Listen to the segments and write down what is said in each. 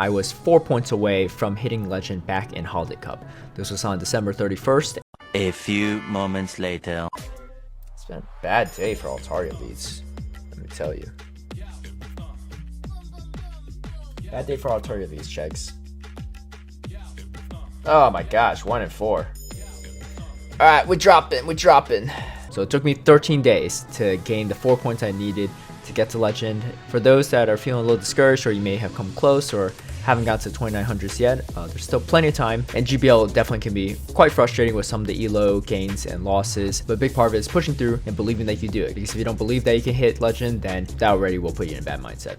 I was 4 points away from hitting Legend back in Holiday Cup. This was on December 31st. A few moments later. It's been a bad day for Altaria leads, let me tell you. Bad day for Altaria leads, checks. Oh my gosh, 1 and 4. Alright, we're dropping. So it took me 13 days to gain the 4 points I needed to get to Legend. For those that are feeling a little discouraged, or you may have come close or haven't got to 2900s yet, there's still plenty of time, and GBL definitely can be quite frustrating with some of the elo gains and losses, but a big part of it is pushing through and believing that you do it, because if you don't believe that you can hit Legend, then that already will put you in a bad mindset.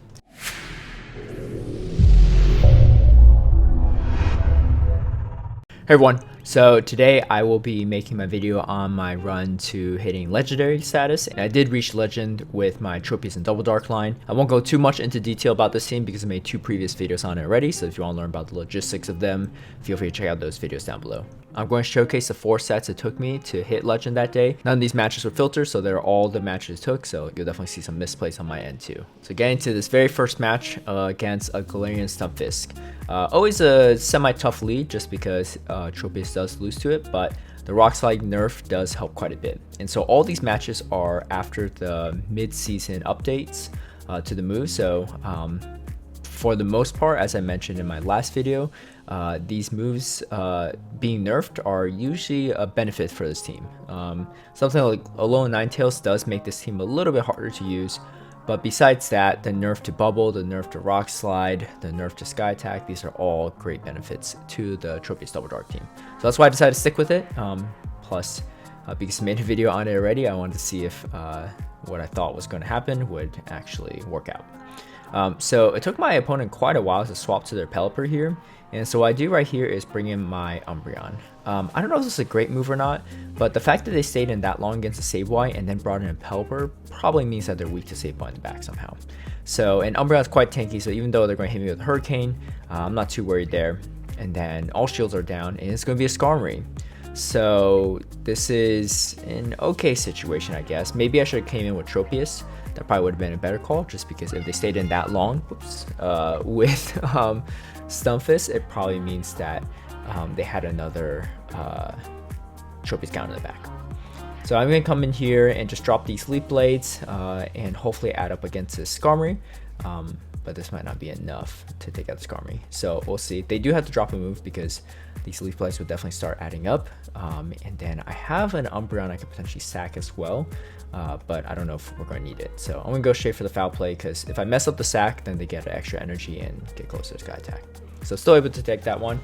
Hey everyone, so today I will be making my video on my run to hitting legendary status, and I did reach legend with my Tropius and Double Dark line. I won't go too much into detail about this team because I made 2 previous videos on it already, so if you want to learn about the logistics of them, feel free to check out those videos down below. I'm going to showcase the 4 sets it took me to hit legend that day. None of these matches were filtered, so they're all the matches it took, so you'll definitely see some misplays on my end too. So getting to this very first match against a Galarian Stunfisk. Always a semi-tough lead just because Tropius does lose to it, but the Rock Slide nerf does help quite a bit. And so all these matches are after the mid-season updates to the move, so for the most part, as I mentioned in my last video, these moves being nerfed are usually a benefit for this team. Something like Alolan Ninetales does make this team a little bit harder to use, but besides that, the nerf to Bubble, the nerf to Rock Slide, the nerf to Sky Attack, these are all great benefits to the Tropius Double Dark team. So that's why I decided to stick with it. Plus, because I made a video on it already, I wanted to see if what I thought was going to happen would actually work out. So it took my opponent quite a while to swap to their Pelipper here, and so what I do right here is bring in my Umbreon. I don't know if this is a great move or not, but the fact that they stayed in that long against a Sableye and then brought in a Pelipper probably means that they're weak to Sableye in the back somehow. So, and Umbreon's quite tanky, so even though they're going to hit me with a Hurricane, I'm not too worried there. And then all shields are down, and it's going to be a Skarmory. So this is an okay situation, I guess. Maybe I should have came in with Tropius. That probably would have been a better call, just because if they stayed in that long, with Stunfisk, it probably means that they had another Tropius counter in the back. So I'm going to come in here and just drop these Leaf Blades and hopefully add up against this Skarmory. But this might not be enough to take out the Skarmory. So we'll see. They do have to drop a move because these Leaf Blades would definitely start adding up. And then I have an Umbreon I could potentially sack as well, but I don't know if we're going to need it. So I'm going to go straight for the Foul Play, because if I mess up the sack, then they get extra energy and get closer to Sky Attack. So still able to take that one.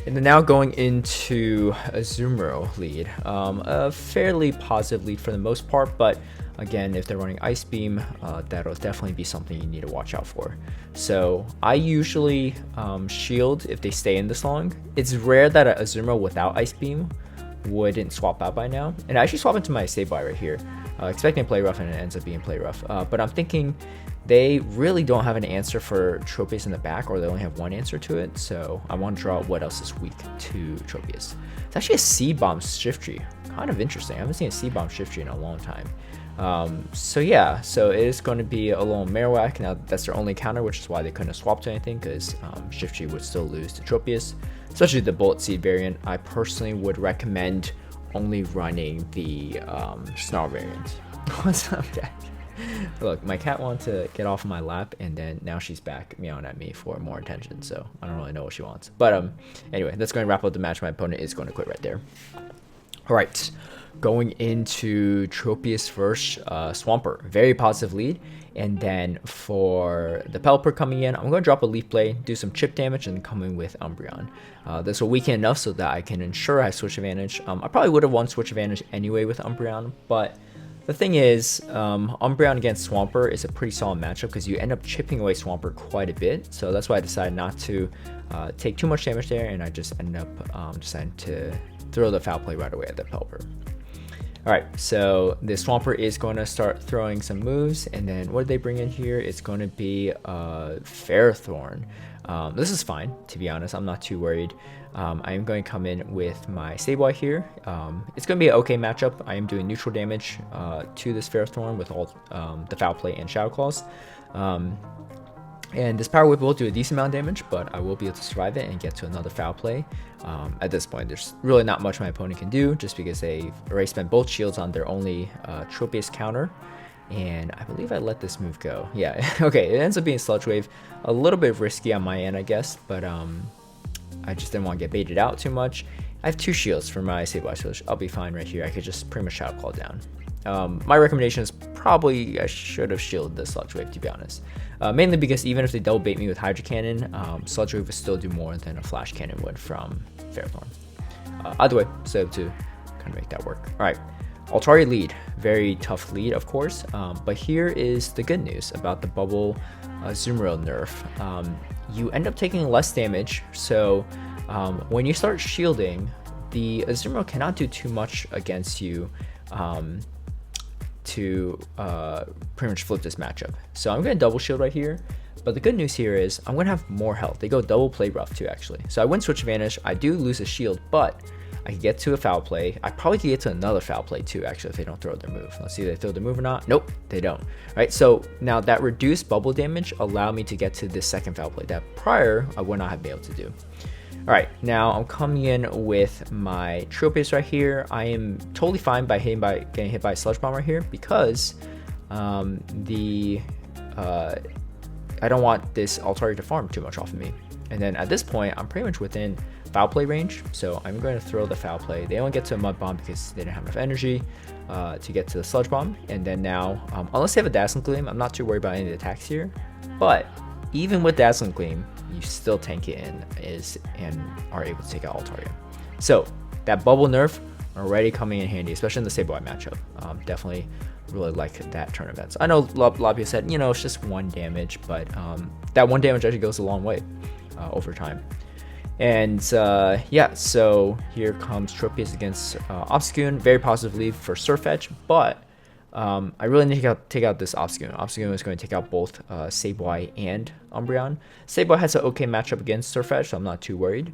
And then now going into a Azumarill lead. A fairly positive lead for the most part, but again, if they're running Ice Beam, that'll definitely be something you need to watch out for. So I usually shield if they stay in this long. It's rare that an Azumarill without Ice Beam wouldn't swap out by now. And I actually swap into my Sableye right here, expecting Play Rough, and it ends up being Play Rough. But I'm thinking they really don't have an answer for Tropius in the back, or they only have one answer to it. So I want to draw out what else is weak to Tropius. It's actually a C-Bomb Swiftry. Kind of interesting. I haven't seen a C-Bomb Swiftry in a long time. So yeah, so it is going to be a Alolan Marowak. Now that's their only counter, which is why they couldn't have swapped to anything, because Swiftry would still lose to Tropius, especially the Bullet Seed variant. I personally would recommend only running the Snarl variant. What's up, Dad? Look, my cat wanted to get off my lap, and then now she's back meowing at me for more attention, so I don't really know what she wants. But anyway, that's going to wrap up the match. My opponent is going to quit right there. All right, going into Tropius versus Swampert. Very positive lead. And then for the Pelipper coming in, I'm going to drop a Leaf Blade, do some chip damage, and come in with Umbreon. This will weaken enough so that I can ensure I have switch advantage. I probably would have won switch advantage anyway with Umbreon, but the thing is, Umbreon against Swampert is a pretty solid matchup because you end up chipping away Swampert quite a bit. So that's why I decided not to take too much damage there, and I just ended up deciding to throw the Foul Play right away at the Pelipper. Alright, so the Swampert is going to start throwing some moves, and then what did they bring in here? It's going to be Ferrothorn. This is fine, to be honest. I'm not too worried. I am going to come in with my Sableye here. It's going to be an okay matchup. I am doing neutral damage to this Ferrothorn with all the Foul Play and Shadow Claws. And this Power Whip will do a decent amount of damage, but I will be able to survive it and get to another foul play. At this point, there's really not much my opponent can do, just because they already spent both shields on their only Tropius counter. And I believe I let this move go. Yeah, okay, it ends up being Sludge Wave. A little bit risky on my end, I guess, but I just didn't want to get baited out too much. I have 2 shields for my Sableye, so I'll be fine right here. I could just pretty much Shadow Claw down. My recommendation is probably I should have shielded the Sludge Wave, to be honest. Mainly because even if they double bait me with Hydro Cannon, Sludge Wave would still do more than a Flash Cannon would from Ferrothorn. Either way, so able to kind of make that work. All right, Altaria lead. Very tough lead, of course. But here is the good news about the Bubble Azumarill nerf. You end up taking less damage, so when you start shielding, the Azumarill cannot do too much against you to pretty much flip this matchup. So I'm going to double shield right here, but the good news here is I'm going to have more health. They go double play rough too, actually. So I wouldn't switch advantage. I do lose a shield, but I can get to a foul play. I probably can get to another foul play too, actually, if they don't throw their move. Let's see if they throw their move or not. Nope, they don't. Right, so now that reduced bubble damage allowed me to get to this second foul play that prior I would not have been able to do. All right, now I'm coming in with my Tropius right here. I am totally fine by getting hit by a Sludge Bomb right here because I don't want this Altaria to farm too much off of me. And then at this point, I'm pretty much within foul play range, so I'm going to throw the foul play. They only get to a Mud Bomb because they didn't have enough energy to get to the Sludge Bomb. And then now, unless they have a Dazzling Gleam, I'm not too worried about any of the attacks here. But even with Dazzling Gleam, you still tank it and are able to take out Altaria. So that bubble nerf already coming in handy, especially in the Sableye matchup. Definitely really like that turn events. I know a lot of people said, you know, it's just 1 damage, but that 1 damage actually goes a long way over time. And yeah, so here comes Tropius against Obstagoon. Very positive lead for Sirfetch'd, but I really need to take out this Obstagoon. Obstagoon is going to take out both Sableye and Umbreon. Sableye has an okay matchup against Sirfetch'd, so I'm not too worried.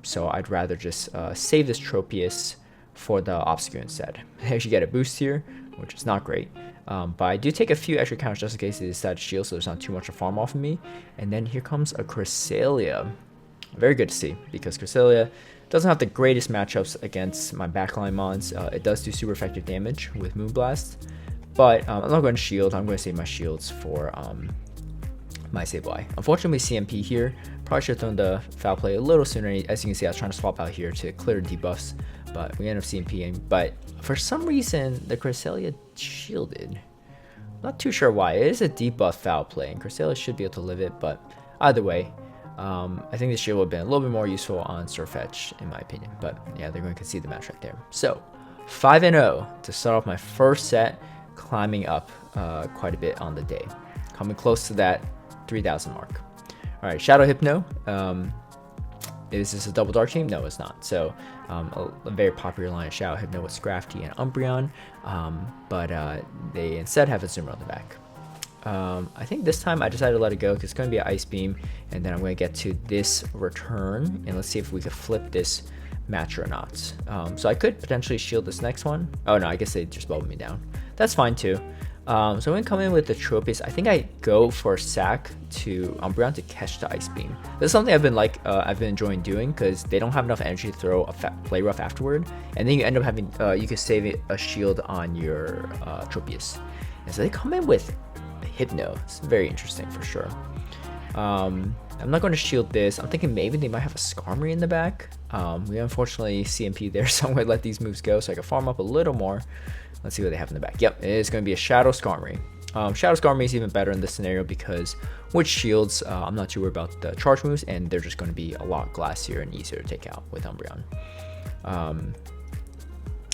So I'd rather just save this Tropius for the Obstagoon instead. I actually get a boost here, which is not great. But I do take a few extra counters just in case they decide to shield, so there's not too much to farm off of me. And then here comes a Cresselia. Very good to see, because Cresselia doesn't have the greatest matchups against my backline mons. It does do super effective damage with Moonblast, but I'm not going to shield. I'm going to save my shields for my Sableye. Unfortunately, CMP here. Probably should have thrown the foul play a little sooner. As you can see, I was trying to swap out here to clear debuffs, but we ended up CMPing. But for some reason, the Cresselia shielded. Not too sure why. It is a debuff foul play, and Cresselia should be able to live it, but either way, I think the shield would have been a little bit more useful on Sirfetch'd, in my opinion. But yeah, they're going to concede the match right there. So 5-0 to start off my first set, climbing up quite a bit on the day, coming close to that 3,000 mark. All right, Shadow Hypno. Is this a double dark team? No, it's not. So a very popular line of Shadow Hypno with Scrafty and Umbreon, but they instead have Azumarill in the back. I think this time I decided to let it go because it's going to be an Ice Beam, and then I'm going to get to this return, and let's see if we could flip this match or not. So I could potentially shield this next one. Oh no, I guess they just bubbled me down. That's fine too. So I'm going to come in with the Tropius. I think I go for Sack to Umbreon to catch the Ice Beam. This is something I've been enjoying doing because they don't have enough energy to throw a play rough afterward, and then you end up having you can save a shield on your Tropius. And so they come in with Hypno. It's very interesting for sure. I'm not going to shield this. I'm thinking maybe they might have a Skarmory in the back. We unfortunately CMP there, so I'm going to let these moves go so I can farm up a little more. Let's see what they have in the back. Yep, it is going to be a Shadow Skarmory. Shadow Skarmory is even better in this scenario because with shields, I'm not too worried about the charge moves, and they're just going to be a lot glassier and easier to take out with Umbreon.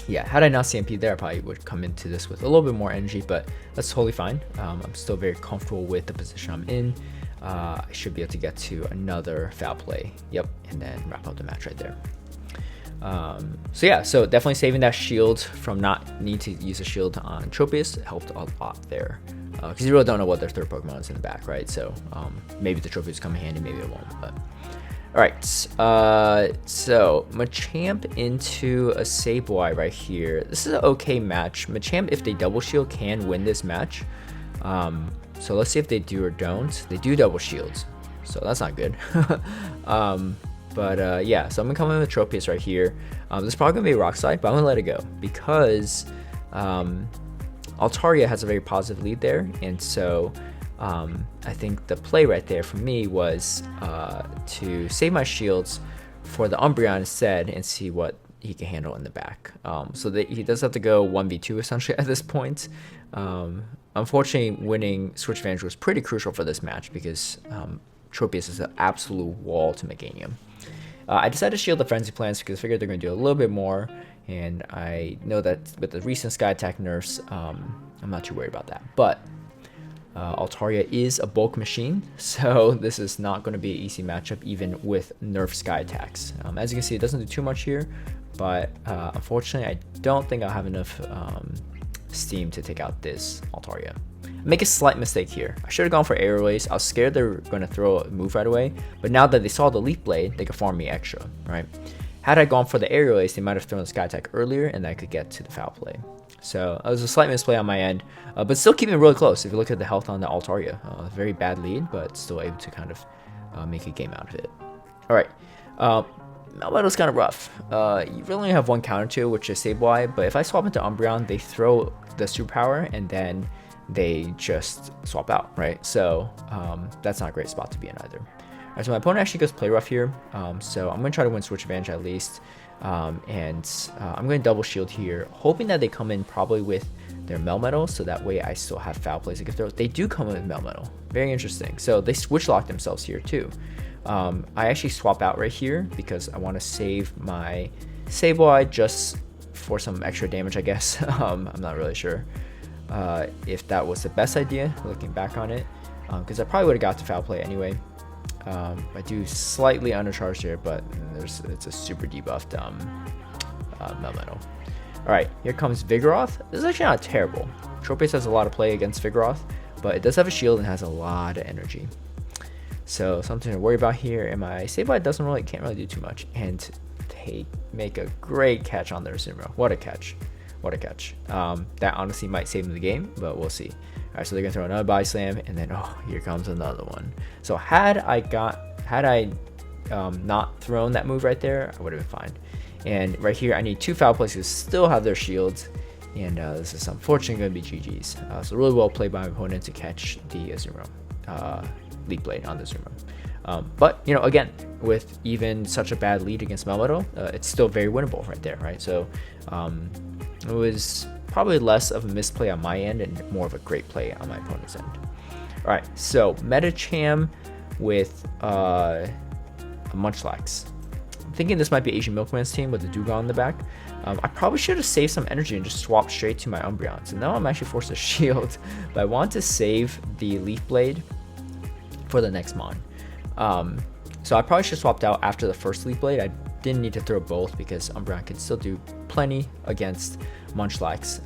Yeah, had I not CMP there, I probably would come into this with a little bit more energy, but that's totally fine. I'm still very comfortable with the position I'm in. I should be able to get to another foul play. Yep, and then wrap up the match right there. So yeah, so definitely saving that shield from not need to use a shield on Tropius helped a lot there. Because you really don't know what their third Pokemon is in the back, right? So maybe the Tropius come in handy, maybe it won't, but... Alright, so Machamp into a Sableye right here. This is an okay match. Machamp, if they double shield, can win this match. So let's see if they do or don't. They do double shields, so that's not good. Yeah, so I'm gonna come in with Tropius right here. This is probably gonna be a Rock Slide, but I'm gonna let it go because Altaria has a very positive lead there, and so I think the play right there for me was to save my shields for the Umbreon instead and see what he can handle in the back. So that he does have to go 1v2 essentially at this point. Unfortunately, winning Switch Advantage was pretty crucial for this match because Tropius is an absolute wall to Meganium. I decided to shield the Frenzy Plants because I figured they're going to do a little bit more, and I know that with the recent Sky Attack nerfs, I'm not too worried about that. But Altaria is a bulk machine, so this is not going to be an easy matchup even with nerf Sky Attacks. As you can see, it doesn't do too much here, but unfortunately, I don't think I'll have enough steam to take out this Altaria. Make a slight mistake here. I should have gone for Aerial Ace. I was scared they were going to throw a move right away, but now that they saw the Leaf Blade, they could farm me extra, right? Had I gone for the Aerial Ace, they might have thrown the Sky Attack earlier, and I could get to the foul play. So it was a slight misplay on my end, but still keeping it really close. If you look at the health on the Altaria, very bad lead, but still able to kind of make a game out of it. All right, Melmetal's kind of rough. You really only have one counter to it, which is Sableye, but if I swap into Umbreon, they throw the superpower, and then they just swap out, right? So that's not a great spot to be in either. All right, so my opponent actually goes Play Rough here, so I'm going to try to win Switch Advantage at least, I'm going to double shield here, hoping that they come in probably with their Melmetal, so that way I still have foul plays I can throw. They do come in with Melmetal, very interesting. So they switch lock themselves here too. I actually swap out right here because I want to save my Sableye just for some extra damage, I guess. I'm not really sure if that was the best idea looking back on it, because I probably would have got to foul play anyway. I do slightly undercharged here, but it's a super debuffed Melmetal. Alright, here comes Vigoroth. This is actually not terrible. Tropius has a lot of play against Vigoroth, but it does have a shield and has a lot of energy. So something to worry about here, and my Sableye can't really do too much. And they make a great catch on their Azumarill. What a catch. What a catch. That honestly might save them the game, but we'll see. Alright, so they're gonna throw another Body Slam, and then here comes another one. So had I not thrown that move right there, I would have been fine. And right here, I need two foul plays to still have their shields, and this is unfortunately going to be GG's. So really well played by my opponent to catch the Azumarill, Leaf Blade on the Azumarill. But you know, again, with even such a bad lead against Melmetal, it's still very winnable right there, right? So it was probably less of a misplay on my end and more of a great play on my opponent's end. All right, so Medicham with a Munchlax. I'm thinking this might be Asian Milkman's team with the Dewgong in the back. I probably should have saved some energy and just swapped straight to my Umbreon. So now I'm actually forced to shield, but I want to save the Leaf Blade for the next mon. So I probably should have swapped out after the first Leaf Blade. I didn't need to throw both because Umbreon could still do plenty against Munchlax.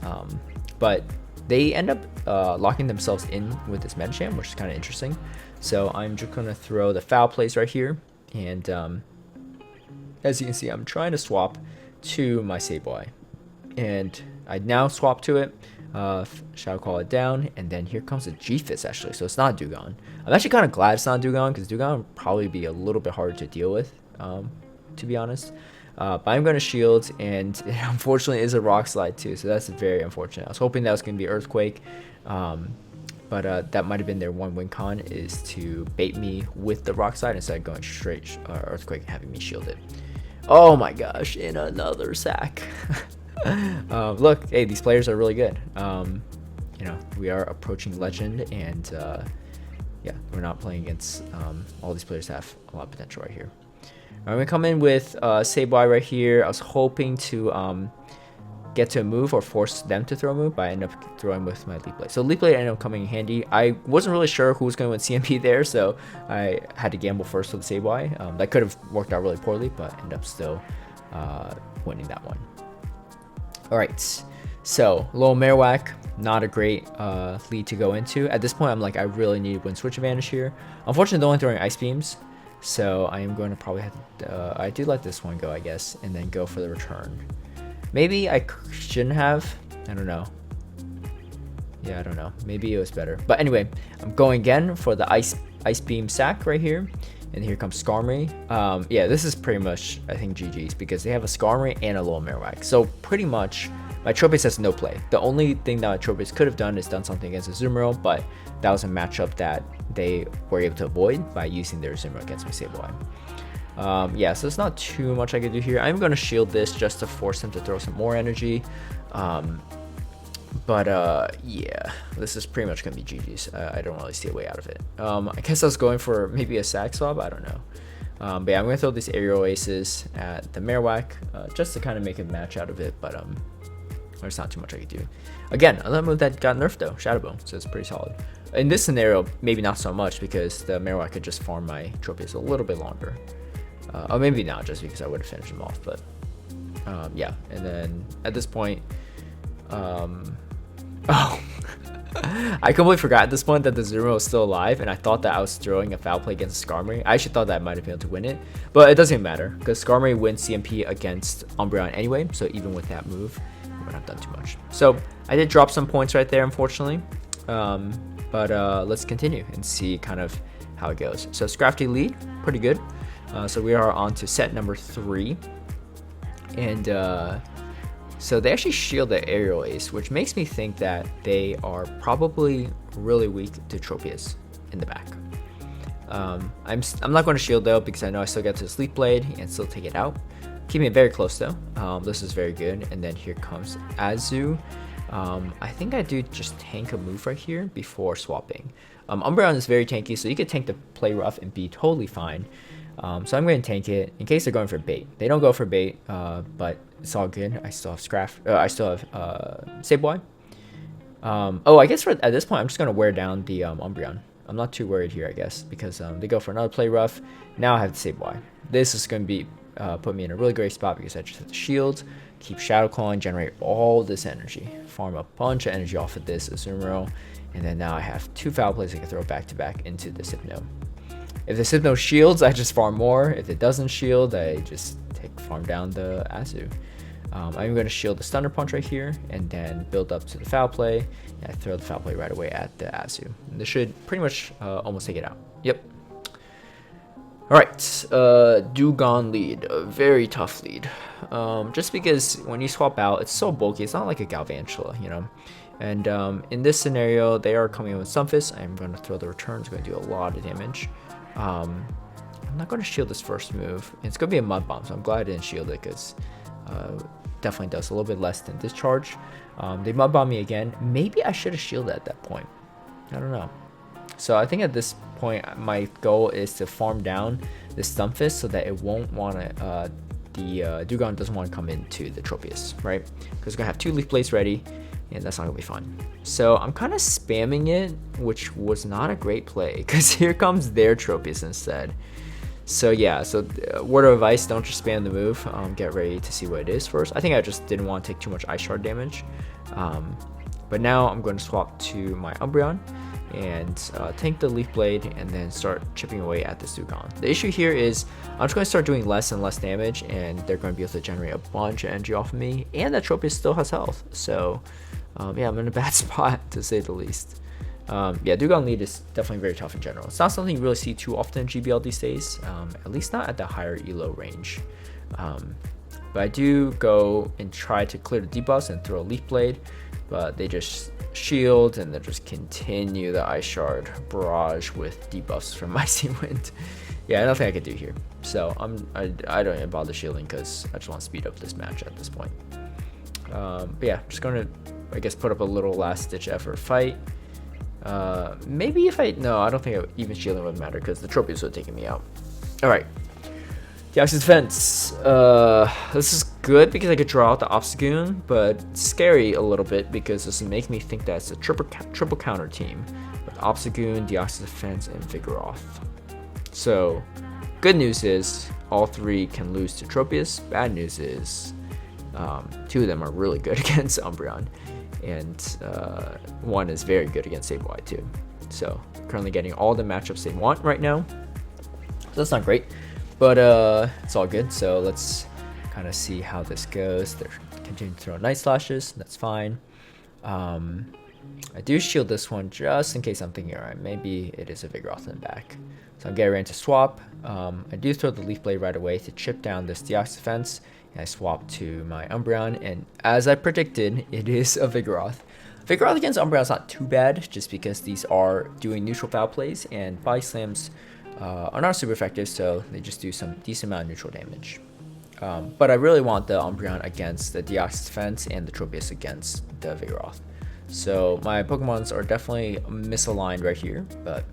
But they end up locking themselves in with this Medicham, which is kind of interesting. So I'm just going to throw the foul plays right here. And as you can see, I'm trying to swap to my Sableye. And I now swap to it. Shadow Call it down, and then here comes a G-Fist actually, so it's not Dewgong. I'm actually kind of glad it's not Dewgong, because Dewgong would probably be a little bit harder to deal with, to be honest. But I'm going to shield, and it unfortunately is a Rock Slide too, so that's very unfortunate. I was hoping that was going to be Earthquake, but that might have been their one win con, is to bait me with the Rock Slide instead of going straight Earthquake and having me shield it. Oh my gosh, in another sack. Look, hey, these players are really good. You know, we are approaching Legend, and yeah, we're not playing against all these players have a lot of potential right here. I'm gonna come in with Sableye right here. I was hoping to get to a move or force them to throw a move, but I ended up throwing with my Leaf Blade. So Leaf Blade ended up coming in handy. I wasn't really sure who was going to win CMP there, so I had to gamble first with Sableye. That could have worked out really poorly, but ended up still winning that one. Alright, so Alolan Marowak, not a great lead to go into. At this point, I'm like, I really need to win Switch Advantage here. Unfortunately, they're only throwing Ice Beams, so I am going to probably have to, I do let this one go, I guess, and then go for the return. Maybe I shouldn't have, I don't know. Yeah, I don't know. Maybe it was better. But anyway, I'm going again for the Ice Beam sack right here. And here comes Skarmory. Yeah, this is pretty much, I think, GG's, because they have a Skarmory and a Alolan Marowak. So pretty much, my Tropius has no play. The only thing that my Tropius could have done is done something against Azumarill, but that was a matchup that they were able to avoid by using their Azumarill against my Sableye. Yeah, so there's not too much I could do here. I'm going to shield this just to force him to throw some more energy. Yeah, this is pretty much gonna be GG's. I don't really see a way out of it. I guess I was going for maybe a sack swap, I don't know. But yeah, I'm gonna throw these aerial aces at the Marowak just to kind of make a match out of it, but there's not too much I could do. Again, another move that got nerfed though, Shadow Bone, so it's pretty solid. In this scenario, maybe not so much because the Marowak could just farm my Tropius a little bit longer. Or maybe not, just because I would have finished him off, but yeah. And then at this point, oh, I completely forgot at this point that the Azumarill was still alive, and I thought that I was throwing a foul play against Skarmory. I actually thought that I might have been able to win it, but it doesn't even matter because Skarmory wins CMP against Umbreon anyway, so even with that move, I would not have done too much. So I did drop some points right there, unfortunately, but let's continue and see kind of how it goes. So Scrafty lead, pretty good. So we are on to set number 3, and so they actually shield the aerial ace, which makes me think that they are probably really weak to Tropius in the back. I'm not going to shield though because I know I still get to the Sleep Blade and still take it out. Keeping it very close though. This is very good. And then here comes Azu. I think I do just tank a move right here before swapping. Umbreon is very tanky, so you could tank the Play Rough and be totally fine. So I'm going to tank it in case they're going for bait. They don't go for bait, but it's all good. I still have I still have Sableye. Oh, I guess at this point I'm just going to wear down the Umbreon. I'm not too worried here, I guess, because they go for another Play Rough. Now I have the Sableye. This is going to be put me in a really great spot because I just have the shield, keep Shadow Clawing, generate all this energy, farm a bunch of energy off of this Azumarill, and then now I have 2 foul plays I can throw back to back into this Hypno. If the Hypno shields, I just farm more. If it doesn't shield, I just farm down the Azu. I'm going to shield the Thunder Punch right here and then build up to the foul play. And I throw the foul play right away at the Azu. And this should pretty much almost take it out. Yep. Alright, Dewgong lead. A very tough lead. Just because when you swap out, it's so bulky. It's not like a Galvantula, you know. And in this scenario, they are coming in with Stunfisk. I'm going to throw the return. It's going to do a lot of damage. I'm not going to shield this first move. It's going to be a Mud Bomb, so I'm glad I didn't shield it because definitely does a little bit less than Discharge. They Mud Bomb me again. Maybe I should have shielded at that point. I don't know. So I think at this point, my goal is to farm down the Stunfisk so that it won't want to, the Dewgong doesn't want to come into the Tropius, right? Because it's going to have 2 Leaf Blades ready, and that's not going to be fun. So I'm kind of spamming it, which was not a great play, because here comes their Tropius instead. So yeah, so word of advice, don't just spam the move. Get ready to see what it is first. I think I just didn't want to take too much Ice Shard damage. But now I'm going to swap to my Umbreon and tank the Leaf Blade and then start chipping away at this Dewgong. The issue here is I'm just going to start doing less and less damage, and they're going to be able to generate a bunch of energy off of me, and that Tropius still has health. So yeah, I'm in a bad spot to say the least. Yeah, Dewgong lead is definitely very tough in general. It's not something you really see too often in GBL these days, at least not at the higher elo range. But I do go and try to clear the debuffs and throw a Leaf Blade, but they just shield and then just continue the Ice Shard barrage with debuffs from Icy Wind. Yeah, nothing I could do here. So I don't even bother shielding because I just want to speed up this match at this point. But yeah, just going to, I guess, put up a little last ditch effort fight. Maybe if no, I don't think even shielding would matter because the Tropius would have taken me out. Alright. Deoxys Defense. This is good because I could draw out the Obstagoon, but scary a little bit because this makes me think that it's a triple counter team with Obstagoon, Deoxys Defense, and Vigoroth. So, good news is all 3 can lose to Tropius. Bad news is 2 of them are really good against Umbreon, and 1 is very good against Sableye too. So, currently getting all the matchups they want right now. So that's not great. But it's all good, so let's kind of see how this goes. They're continuing to throw Night Slashes, that's fine. I do shield this one just in case I'm thinking, alright, maybe it is a Vigoroth in the back. So I'm getting ready to swap. I do throw the Leaf Blade right away to chip down this Deoxys Defense. And I swap to my Umbreon, and as I predicted, it is a Vigoroth. Vigoroth against Umbreon is not too bad, just because these are doing neutral foul plays, and Body Slams are not super effective, so they just do some decent amount of neutral damage. But I really want the Umbreon against the Deoxys Defense and the Tropius against the Vigoroth. So my Pokemons are definitely misaligned right here, but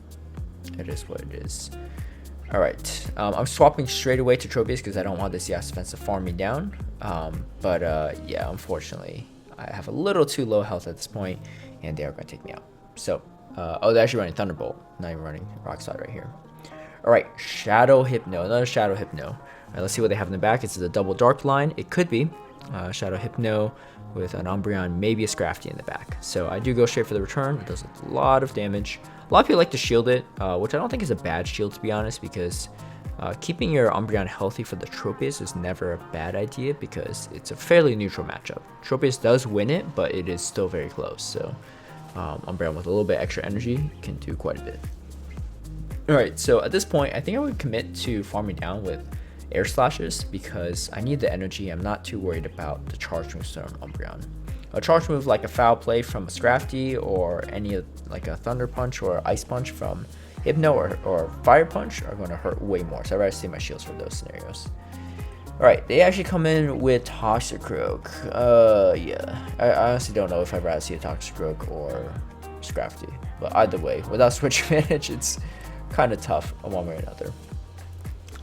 it is what it is. Alright, I'm swapping straight away to Tropius because I don't want this Deoxys Defense to farm me down. Yeah, unfortunately, I have a little too low health at this point, and they are going to take me out. So, oh, they're actually running Thunderbolt, not even running Rock Slide right here. Alright, Shadow Hypno, another Shadow Hypno. Alright, let's see what they have in the back. It's a double Dark line. It could be Shadow Hypno with an Umbreon, maybe a Scrafty in the back. So I do go straight for the return. It does a lot of damage. A lot of people like to shield it, which I don't think is a bad shield, to be honest, because keeping your Umbreon healthy for the Tropius is never a bad idea because it's a fairly neutral matchup. Tropius does win it, but it is still very close. So Umbreon with a little bit extra energy can do quite a bit. Alright, so at this point, I think I would commit to farming down with Air Slashes because I need the energy. I'm not too worried about the charge moves from Umbreon. A charge move like a Foul Play from a Scrafty or any like a Thunder Punch or Ice Punch from Hypno or Fire Punch are going to hurt way more. So I'd rather save my shields for those scenarios. Alright, they actually come in with Toxicroak. Yeah, I honestly don't know if I'd rather see a Toxicroak or Scrafty. But either way, without switch advantage, it's kind of tough one way or another.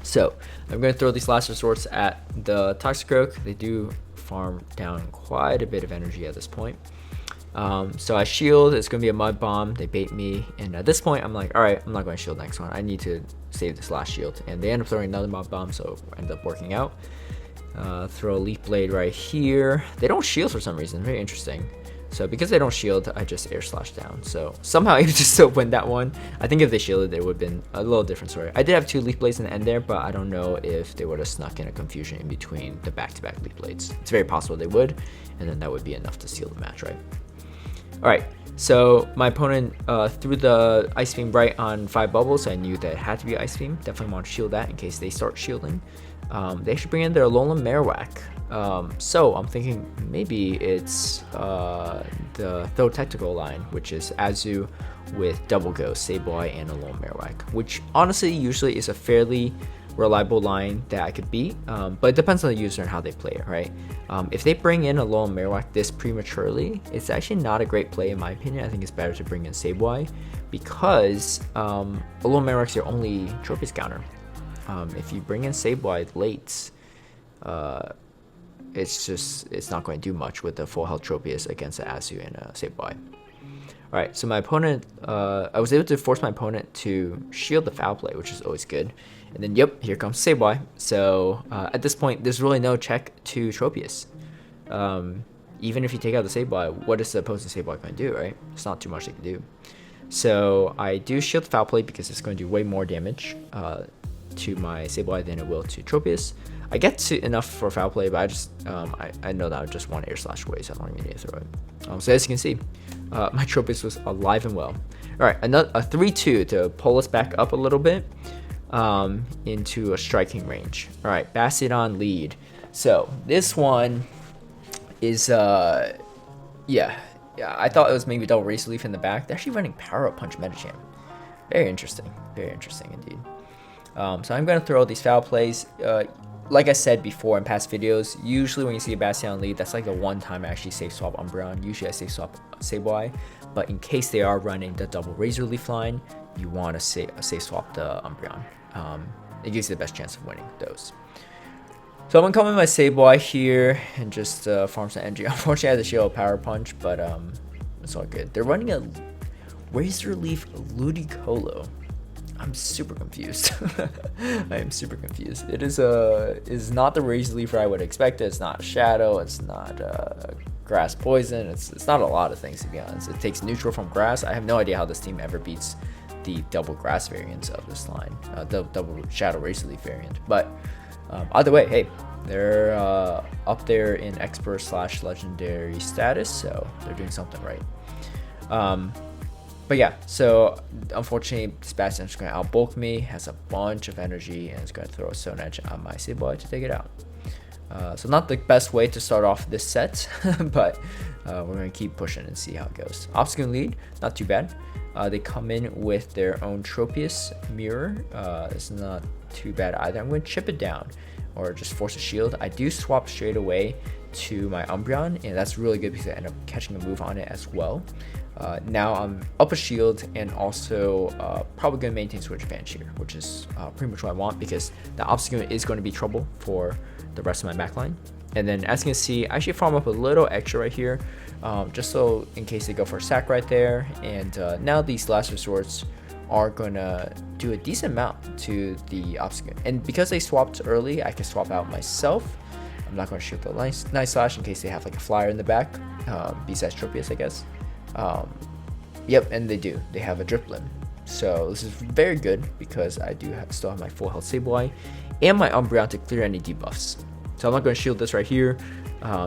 So I'm going to throw these last resorts at the Toxicroak. They do farm down quite a bit of energy at this point. So I shield. It's going to be a Mud Bomb. They bait me, and at this point I'm like, alright, I'm not going to shield next one. I need to save this last shield, and they end up throwing another Mud Bomb, so it ended up working out. Throw a Leaf Blade right here. They don't shield for some reason. Very interesting. So because they don't shield, I just Air Slash down. So somehow I just still win that one. I think if they shielded, it would have been a little different story. I did have 2 Leaf Blades in the end there, but I don't know if they would have snuck in a confusion in between the back-to-back Leaf Blades. It's very possible they would, and then that would be enough to seal the match, right? Alright, so my opponent threw the Ice Beam right on 5 bubbles, so I knew that it had to be Ice Beam. Definitely want to shield that in case they start shielding. They should bring in their Alolan Marowak. So I'm thinking maybe it's the Throw Tactical line, which is Azu with Double Ghost, Sableye, and Alolan Marowak, which honestly usually is a fairly reliable line that I could beat, but it depends on the user and how they play it, right? If they bring in Alolan Marowak this prematurely, it's actually not a great play in my opinion. I think it's better to bring in Sableye because Alolan Marowak's your only Tropius counter. If you bring in Sableye late, it's not going to do much with the full health Tropius against the Azu and Sableye. Alright, so my opponent, I was able to force my opponent to shield the Foul Play, which is always good. And then, yep, here comes Sableye. So at this point, there's really no check to Tropius. Even if you take out the Sableye, what is the opposing Sableye going to do, right? It's not too much they can do. So I do shield the Foul Play because it's going to do way more damage to my Sableye than it will to Tropius. I get to enough for Foul Play, but I just I know that I just want Air Slash away, so I don't even need to throw it. So as you can see, my Tropius was alive and well. Alright, a 3-2 to pull us back up a little bit into a striking range. Alright, Bastiodon lead. So this one is yeah, I thought it was maybe double Razor Leaf in the back. They're actually running Power Up Punch Medicham. Very interesting indeed. So I'm going to throw these Foul Plays. Like I said before in past videos, usually when you see a Bastiodon lead, that's like the one time I actually safe swap Umbreon. Usually I safe swap Sableye, but in case they are running the double Razor Leaf line, you want to safe swap the Umbreon. It gives you the best chance of winning those. So I'm going to come in my Sableye here and just farm some energy. Unfortunately I had to shield a Power Punch, but it's all good. They're running a Razor Leaf Ludicolo. I'm super confused. I am super confused. It is not the Razor Leaf I would expect. It's not Shadow. It's not Grass Poison. It's not a lot of things, to be honest. It takes neutral from Grass. I have no idea how this team ever beats the double Grass variants of this line, the double Shadow Razor Leaf variant. But either way, hey, they're up there in Expert / Legendary status, so they're doing something right. But yeah, so unfortunately, Bastiodon is going to outbulk me, has a bunch of energy, and it's going to throw a Stone Edge on my Sableye to take it out. So not the best way to start off this set, but we're going to keep pushing and see how it goes. Obstagoon lead, not too bad. They come in with their own Tropius mirror. It's not too bad either. I'm going to chip it down or just force a shield. I do swap straight away to my Umbreon, and that's really good because I end up catching a move on it as well. Now I'm up a shield and also probably going to maintain switch advantage here, which is pretty much what I want because the Obstagoon is going to be trouble for the rest of my backline. And then as you can see, I actually farm up a little extra right here, just so in case they go for a sack right there. And now these last resorts are gonna do a decent amount to the Obstagoon. And because they swapped early, I can swap out myself. I'm not gonna shoot the nice slash in case they have like a flyer in the back, besides Tropius, I guess. Yep, and they do. They have a Driplim. So this is very good because I do still have my full health Sableye and my Umbreon to clear any debuffs. So I'm not going to shield this right here,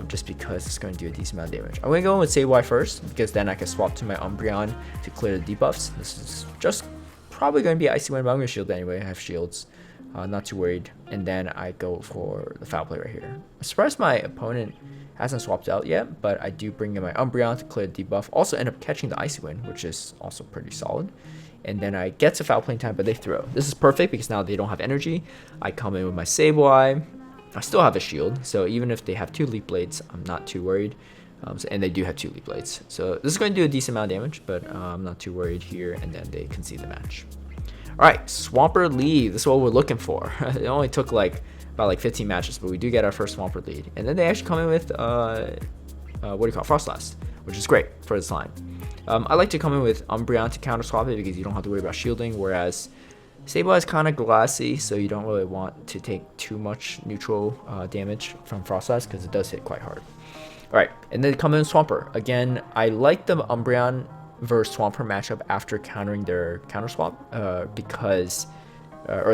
just because it's going to do a decent amount of damage. I'm going to go in with Sableye first, because then I can swap to my Umbreon to clear the debuffs. This is just probably going to be Icy Wind, but I'm going to shield it anyway. I have shields, not too worried. And then I go for the Foul Play right here. I'm surprised my opponent hasn't swapped out yet, but I do bring in my Umbreon to clear the debuff. Also end up catching the Icy Wind, which is also pretty solid. And then I get to Foul Play time, but they throw. This is perfect because now they don't have energy. I come in with my Sableye. I still have a shield, so even if they have 2 Leaf Blades, I'm not too worried. And they do have 2 Leaf Blades. So this is going to do a decent amount of damage, but I'm not too worried here, and then they concede the match. Alright, Swampert lead. This is what we're looking for. It only took about 15 matches, but we do get our first Swampert lead. And then they actually come in with, Frostlass, which is great for this line. I like to come in with Umbreon to counter swap it because you don't have to worry about shielding, whereas Sableye is kind of glassy, so you don't really want to take too much neutral damage from Frostlass because it does hit quite hard. Alright, and then come in Swampert. Again, I like the Umbreon versus Swampert matchup after countering their counter swap or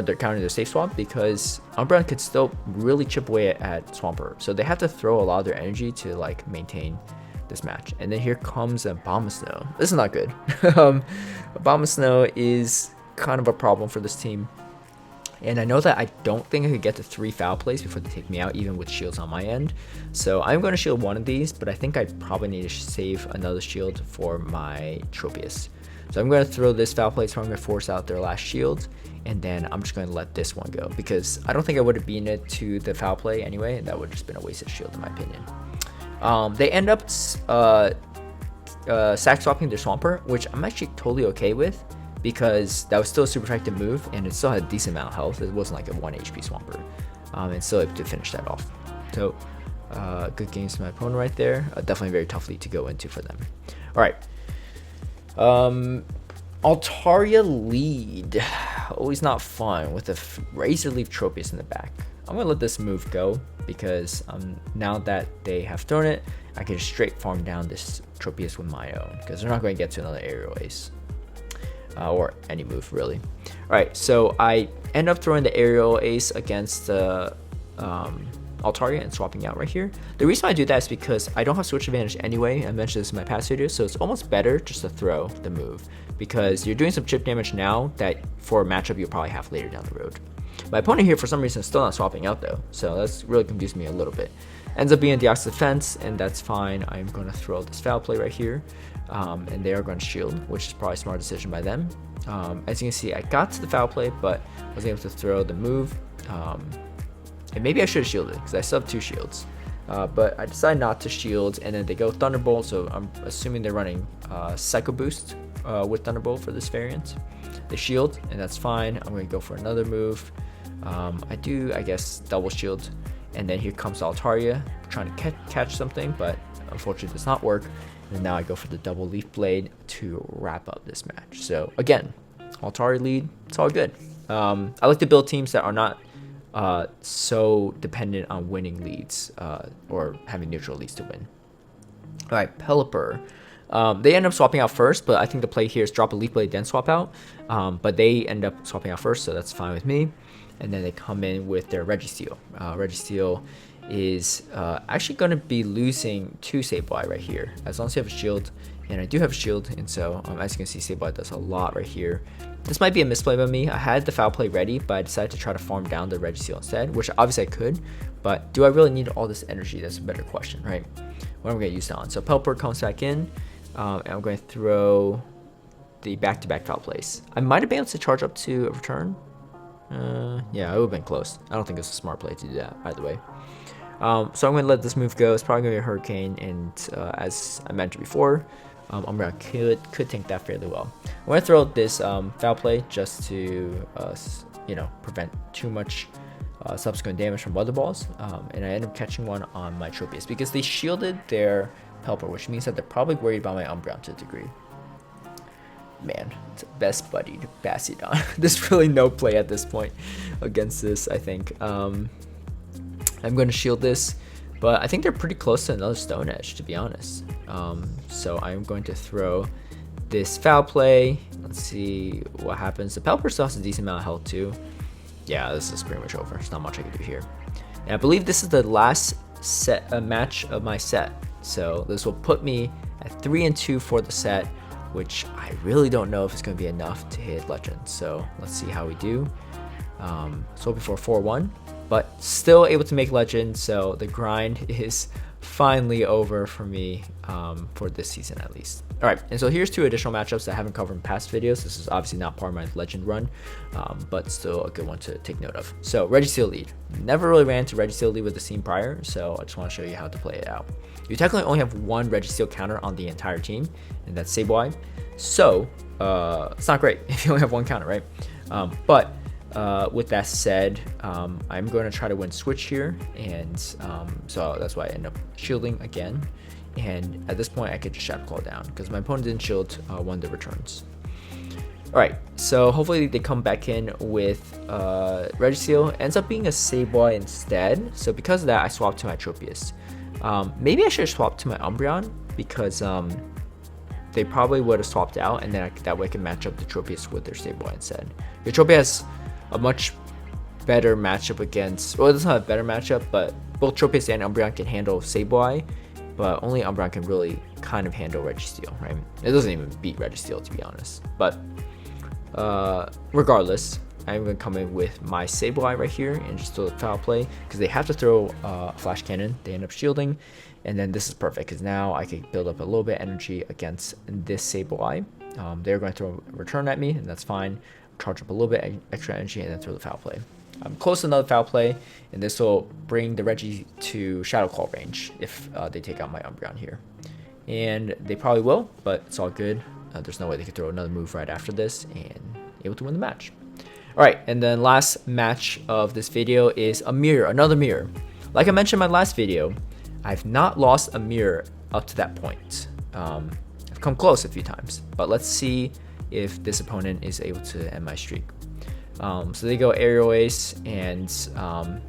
they're countering their safe swap, because Umbreon could still really chip away at Swampert. So they have to throw a lot of their energy to maintain this match. And then here comes a Abomasnow. This is not good. Abomasnow is kind of a problem for this team, and I know that I don't think I could get to 3 foul plays before they take me out, even with shields on my end. So I'm going to shield one of these, but I think I probably need to save another shield for my Tropius. So I'm going to throw this foul play, so I'm going to force out their last shield, and then I'm just going to let this one go because I don't think I would have beaten it to the foul play anyway, and that would have just been a wasted shield in my opinion. They end up sack swapping their Swampert, which I'm actually totally okay with, because that was still a super effective move, and it still had a decent amount of health. It wasn't like a 1 HP Swampert, and still able to finish that off. So, good games to my opponent right there. Definitely very tough lead to go into for them. All right. Altaria lead. Always not fun with a Razor Leaf Tropius in the back. I'm going to let this move go, because now that they have thrown it, I can just straight farm down this Tropius with my own, because they're not going to get to another aerial ace. Or any move really. Alright, so I end up throwing the aerial ace against the Altaria and swapping out right here. The reason I do that is because I don't have switch advantage anyway. I mentioned this in my past video, so it's almost better just to throw the move, because you're doing some chip damage now that for a matchup you'll probably have later down the road. My opponent here for some reason is still not swapping out though, so that's really confused me a little bit. Ends up being Deoxys Defense, and that's fine. I'm going to throw this foul play right here, and they are going to shield, which is probably a smart decision by them. As you can see, I got to the foul play, but wasn't able to throw the move. And maybe I should have shielded, because I still have 2 shields. But I decided not to shield, and then they go Thunderbolt, so I'm assuming they're running Psycho Boost with Thunderbolt for this variant. They shield, and that's fine. I'm going to go for another move. I do, I guess, double shield. And then here comes Altaria, trying to catch something, but unfortunately it does not work. And now I go for the double Leaf Blade to wrap up this match. So again, Altaria lead, it's all good. I like to build teams that are not so dependent on winning leads or having neutral leads to win. All right, Pelipper. They end up swapping out first, but I think the play here is drop a Leaf Blade, then swap out. But they end up swapping out first, so that's fine with me. And then they come in with their Registeel. Registeel is actually going to be losing to Sableye right here. As long as you have a shield, and I do have a shield, and so as you can see, Sableye does a lot right here. This might be a misplay by me. I had the foul play ready, but I decided to try to farm down the Registeel instead, which obviously I could, but do I really need all this energy? That's a better question, right? What am I going to use that on? So Pelipper comes back in, and I'm going to throw the back-to-back foul plays. I might have been able to charge up to a return. Yeah, it would have been close. I don't think it's a smart play to do that, by the way. So I'm going to let this move go. It's probably going to be a Hurricane, and as I mentioned before, Umbreon could tank that fairly well. I'm going to throw this foul play just to prevent too much subsequent damage from Weather Balls, and I end up catching one on my Tropius because they shielded their Pelipper, which means that they're probably worried about my Umbreon to a degree. Man, it's best buddy to Bastiodon. There's really no play at this point against this, I think. I'm going to shield this, but I think they're pretty close to another Stone Edge, to be honest. So I'm going to throw this foul play. Let's see what happens. The Pelipper still has a decent amount of health too. Yeah, this is pretty much over. There's not much I can do here. And I believe this is the last match of my set. So this will put me at 3-2 for the set, which I really don't know if it's going to be enough to hit Legend. So let's see how we do. So before 4-1, but still able to make Legend. So the grind is finally over for me for this season at least. All right, and so here's two additional matchups that I haven't covered in past videos. This is obviously not part of my Legend run, but still a good one to take note of. So Registeel lead. Never really ran to Registeel lead with the scene prior, so I just want to show you how to play it out. You technically only have one Registeel counter on the entire team, and that's Sableye. So it's not great if you only have one counter, right? But with that said, I'm going to try to win switch here, and so that's why I end up shielding again. And at this point, I could just Shadow Claw down because my opponent didn't shield one of the returns. All right, so hopefully they come back in with Registeel. Ends up being a Sableye instead. So because of that, I swapped to my Tropius. Maybe I should have swapped to my Umbreon because they probably would have swapped out, and then that way I can match up the Tropius with their Sableye instead. Your Tropius has a much better matchup against, well, it doesn't have a better matchup, but both Tropius and Umbreon can handle Sableye, but only Umbreon can really kind of handle Registeel, right? It doesn't even beat Registeel, to be honest. But regardless, I'm going to come in with my Sableye right here and just throw the foul play because they have to throw Flash Cannon. They end up shielding, and then this is perfect because now I can build up a little bit of energy against this Sableye. They're going to throw a return at me, and that's fine. Charge up a little bit extra energy and then throw the foul play. I'm close to another foul play, and this will bring the Reggie to Shadow Claw range if they take out my Umbreon here. And they probably will, but it's all good. There's no way they could throw another move right after this and able to win the match. All right, and then last match of this video is a mirror, another mirror. Like I mentioned in my last video, I've not lost a mirror up to that point. I've come close a few times, but let's see if this opponent is able to end my streak. So they go Aerial Ace, and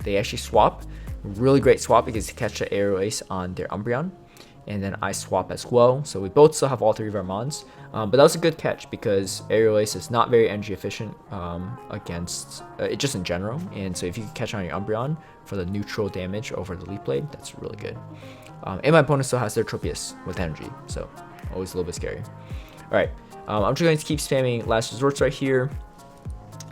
they actually swap. Really great swap because they catch the Aerial Ace on their Umbreon, and then I swap as well. So we both still have all three of our Mons, but that was a good catch because Aerial Ace is not very energy efficient against it just in general, and so if you can catch on your Umbreon for the neutral damage over the Leaf Blade, that's really good. And my opponent still has their Tropius with energy, so always a little bit scary. All right. I'm just going to keep spamming Last Resorts right here.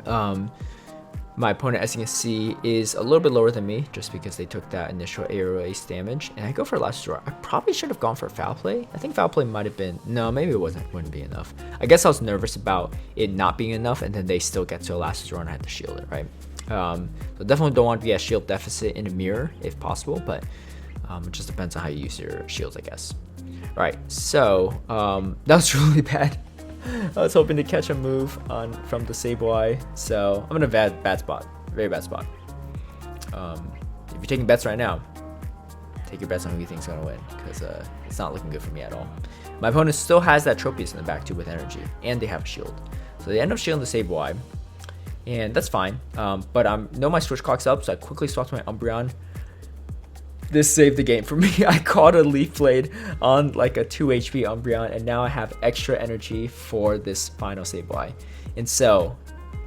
My opponent, as you can see, is a little bit lower than me just because they took that initial Aerial Ace damage. And I go for Last Resort. I probably should have gone for Foul Play. I think Foul Play might have been... No, maybe it wouldn't be enough. I guess I was nervous about it not being enough, and then they still get to a Last Resort and I had to shield it, right? So definitely don't want to be at shield deficit in a mirror if possible, but it just depends on how you use your shields, I guess. All right, so that was really bad. I was hoping to catch a move from the Sableye, so I'm in a bad spot, very bad spot. If you're taking bets right now, take your bets on who you think's gonna win, because it's not looking good for me at all. My opponent still has that Tropius in the back too with energy, and they have a shield, so they end up shielding the Sableye, and that's fine. But I know my switch clock's up, so I quickly swapped my Umbreon. This saved the game for me. I caught a Leaf Blade on like a 2 HP Umbreon, and now I have extra energy for this final Sableye. And so,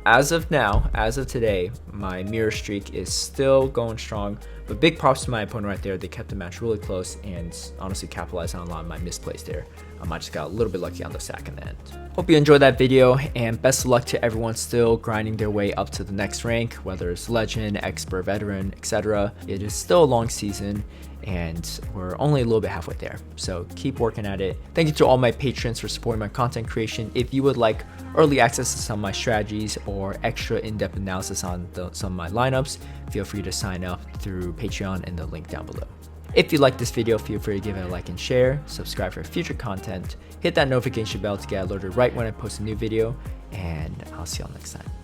as of now, as of today, my mirror streak is still going strong. But big props to my opponent right there. They kept the match really close and honestly capitalized on a lot of my misplays there. I just got a little bit lucky on the second end. Hope you enjoyed that video, and best of luck to everyone still grinding their way up to the next rank, whether it's Legend, Expert, Veteran, etc. It is still a long season, and we're only a little bit halfway there, so keep working at it. Thank you to all my patrons for supporting my content creation. If you would like early access to some of my strategies or extra in-depth analysis on some of my lineups, feel free to sign up through Patreon in the link down below. If you like this video, feel free to give it a like and share, subscribe for future content, hit that notification bell to get alerted right when I post a new video, and I'll see y'all next time.